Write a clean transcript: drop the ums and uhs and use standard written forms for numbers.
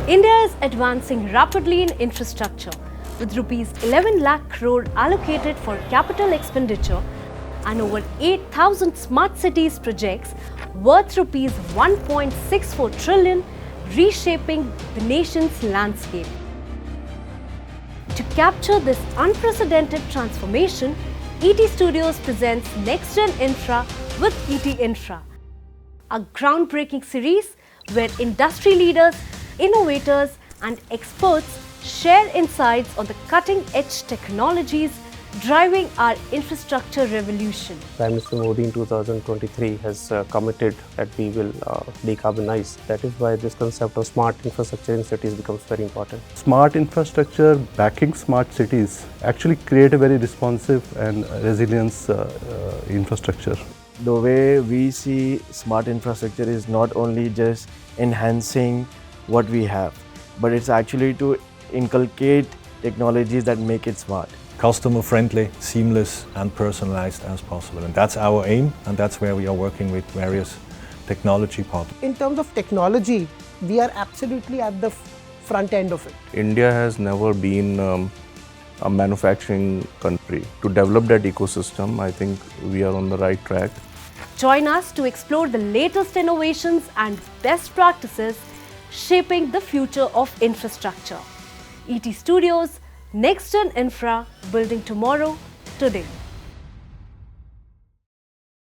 India is advancing rapidly in infrastructure, with rupees 11 lakh crore allocated for capital expenditure and over 8,000 smart cities projects worth rupees 1.64 trillion reshaping the nation's landscape. To capture this unprecedented transformation, ET Studios presents NextGen Infra with ETInfra, a groundbreaking series where industry leaders, innovators and experts share insights on the cutting-edge technologies driving our infrastructure revolution. Prime Minister Modi in 2023 has committed that we will decarbonize. That is why this concept of smart infrastructure in cities becomes very important. Smart infrastructure backing smart cities actually create a very responsive and resilience infrastructure. The way we see smart infrastructure is not only just enhancing what we have, but it's actually to inculcate technologies that make it smart. Customer-friendly, seamless and personalized as possible. And that's our aim, and that's where we are working with various technology partners. In terms of technology, we are absolutely at the front end of it. India has never been a manufacturing country. To develop that ecosystem, I think we are on the right track. Join us to explore the latest innovations and best practices shaping the future of infrastructure. ET Studios, NextGen Infra, building tomorrow, today.